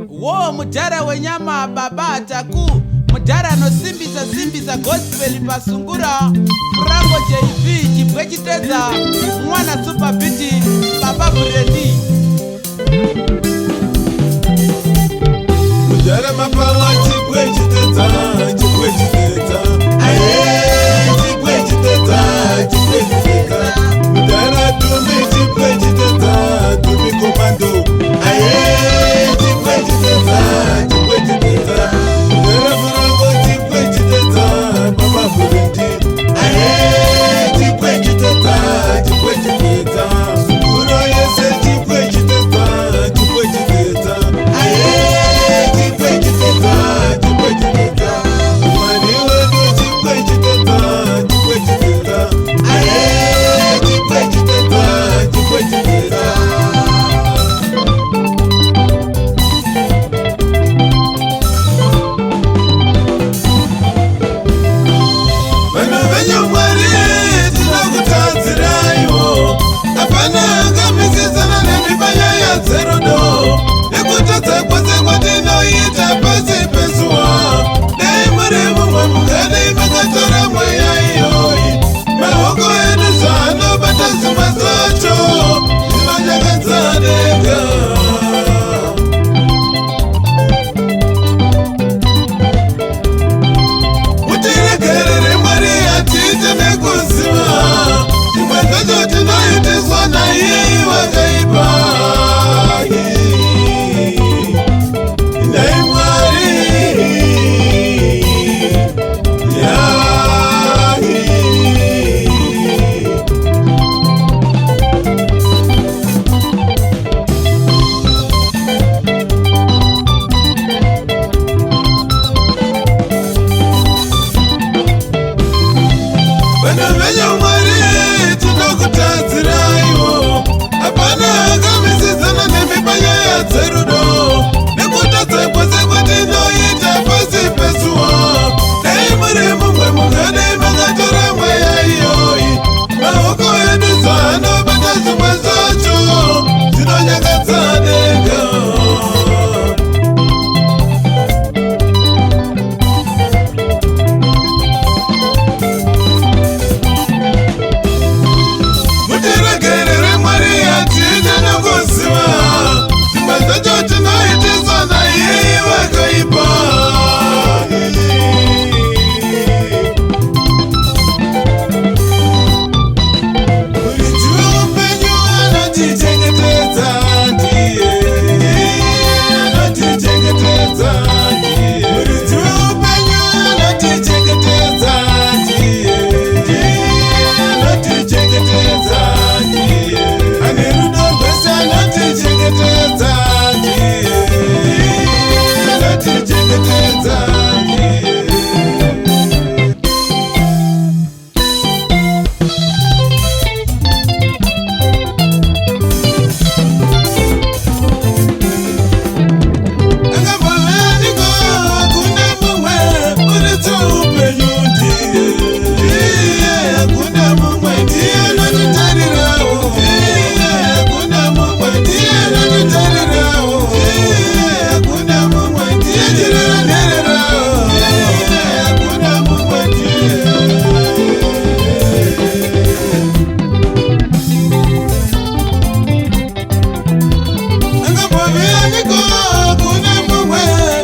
wo mudhara wenyama baba ataku mudhara anosimbisa gospel pasungura Frango JV chibwe chitedza mwana super beat baba Burendi mudhara mapawa chibwe chitedza aye chibwe chitedza mudhara tumi chibwe chitedza tumi komando aye chibwe chitedza mudhara Frango chibwe chitedza baba Burendi aye chibwe chitedza sungura yese chibwe chitedza aye chibwe chitedza mwari wedu chibwe chitedza aye chibwe chitedza vanhu venyu mwari tinokutadziraiwo hapana angamisisana nemipanyaya dzerudo nekutadza kwose kwatinoita pasi pezuwa dai muri mumwe mungadai makatora mweya iyoyi maoko edu zvaanobata zimwe zacho zvinonyakadzadega mutiregerere mwari hatiite nekuziva zimwe zacho tinoitiswa naiyei vakaipa nai mwari vanhu venyu mwari tinokutadziraiwo hapana akamisisana nemipanyaya dzerudo nekutadza kwose kwatinoita pasi pezuwa dai muri mumwe mungadai makatora mweya iyoyi maoko edu zvaanobata zvimwe zvacho zvinonyakadzadega mutiregerere mwari hatiite nekuziva zvimwe zvacho tinoitiswa naiyei vakaipa muridzi weupenyu anotichengetedza ndiye anotichengetedza muridzi weupenyu anotichengetedza ndiye anotichengetedza ndiye ane rudo rwese anotichengetedza ndiye anotichengetedza ndiye akambovaniko hakuna mumwe muridzi weupenyu ndiye hakuna mumwe ndiye anotitarirawo hakuna mumwe ndiye anotitarirawo hakuna mumwe ndiye chireranererawo hakuna mumwe ndiye akambovaniko hakuna mumwe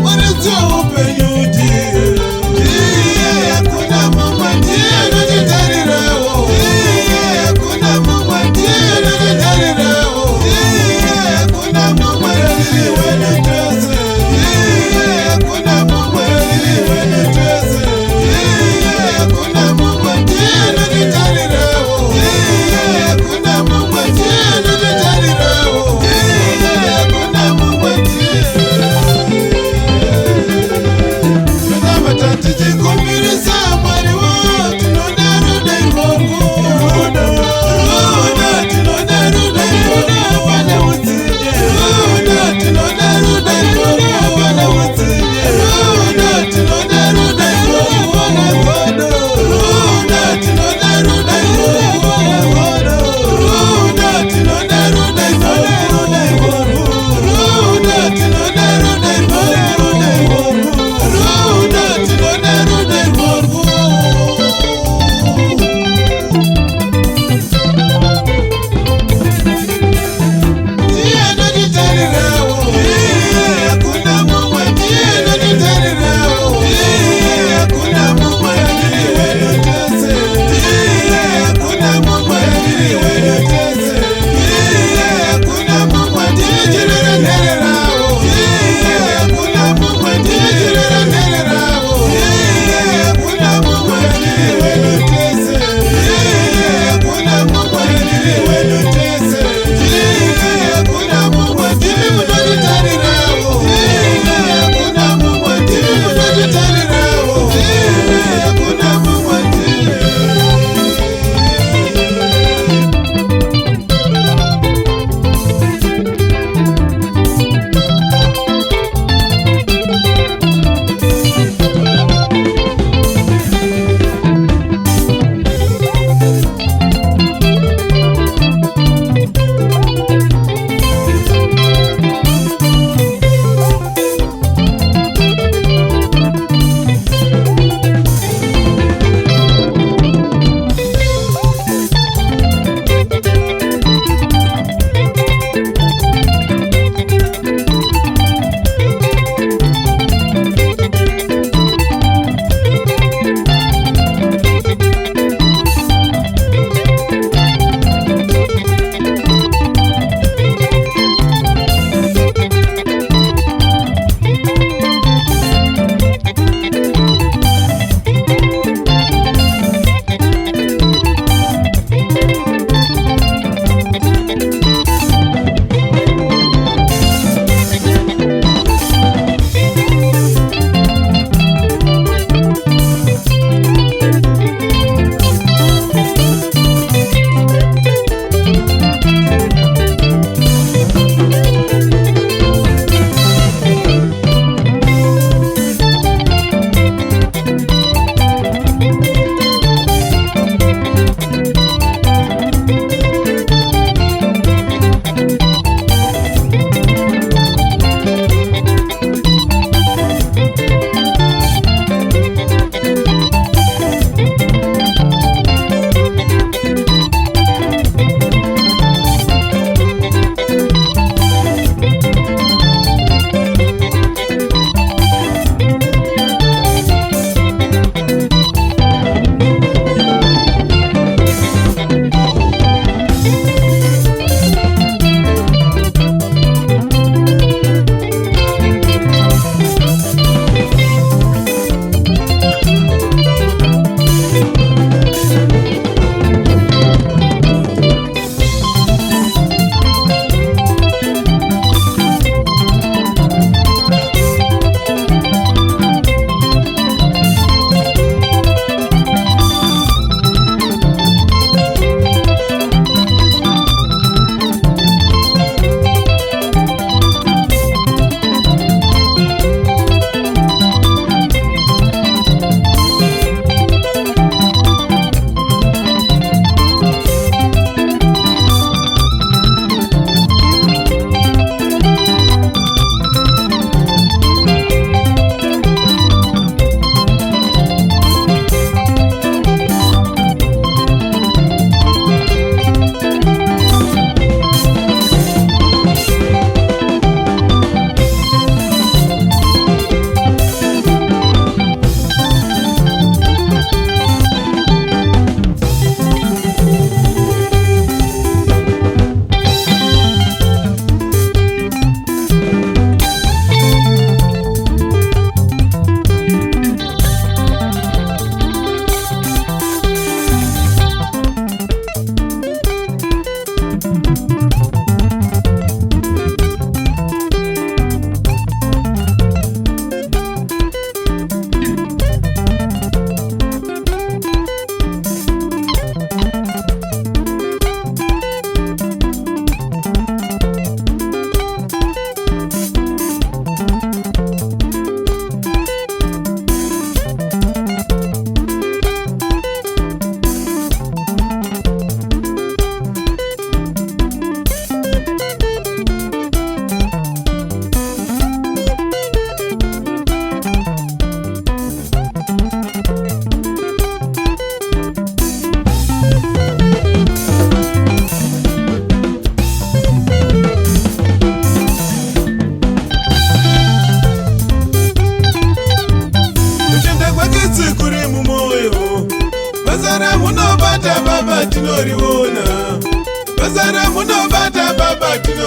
muridzi weupenyu ndiye hakuna mumwe ndiye anotitarirawo hakuna mumwe ndiye anotitarirawo hakuna mumwe riri wenu tose hakuna mumwe riri wenu tose hakuna mumwe ndiye anotitarirawo hakuna mumwe ndiye anotitarirawo hakuna mumwe ndiye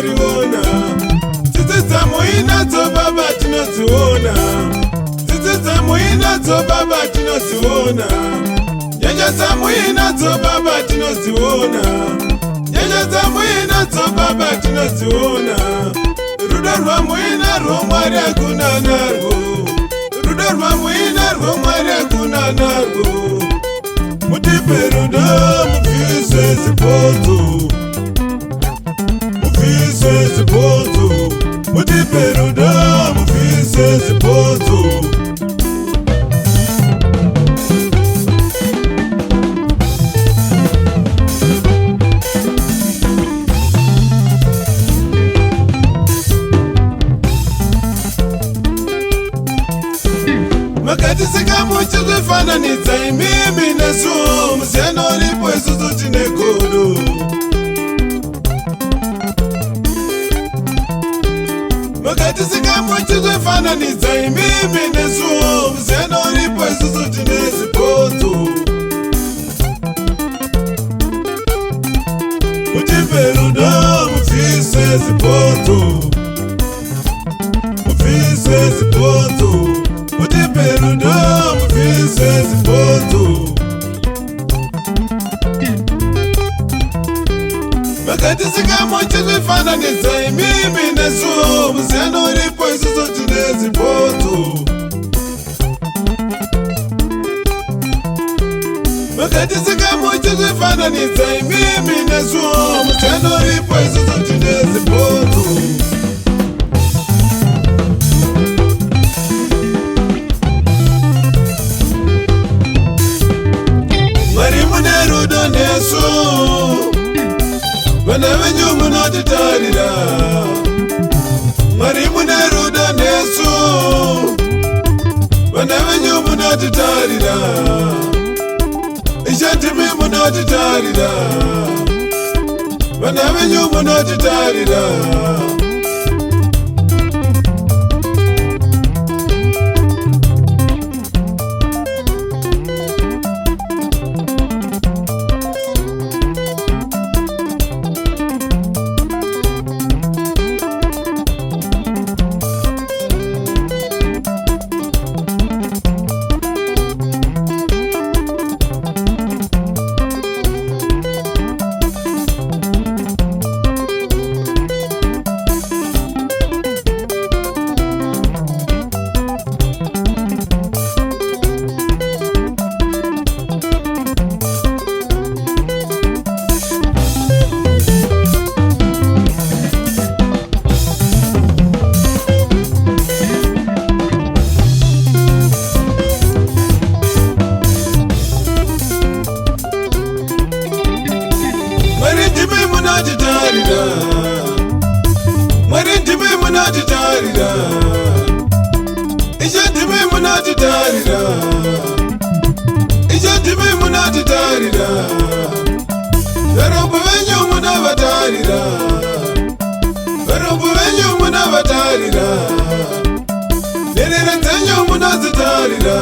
tinoriona. Tsitsi dzamu inadzo baba tinodziona. Tsitsi dzamu inadzo baba tinodziona. Nyanya dzamu inadzo baba tinodziona. Nyanya dzamu inadzo baba tinodziona. Rudo rwamu inarwo Mwari hakuna narwo. Rudo rwamu inarwo Mwari hakuna narwo. Mutipe rudo mubvise zipoto. Mubvise zipoto. Mutipe rudo mubvise zipoto. Makatisika muchizvifananidza imimi nesu. Musiyano uripo isusu tine godo. Makatisika muchizvifananidza imimi nesu. Musiyano uripo isusu tine zipoto. Mutipe rudo mubvise zipoto. Mubvise zipoto. Mutipe rudo mubvise zipoto. Makatisika muchizvifananidza imimi nesu. Musiyano uripo isusu tine zipoto. Makatisika muchizvifananidza imimi nesu. Musiyano uripo isusu tine zipoto. Mwari mune rudo nesu. Vana venyu munotitarira. Mwari mune rudo nesu. Vana venyu munotitarira. Ishatimi munotitarira. Vana venyu munotitarira. Mwari ndimi munotitarira. Ishe ndimi munotitarira. Ishe ndimi munotitarira. Varombo venyu munovatarira. Varombo venyu munovatarira. Nherera dzenyu munodzitarira.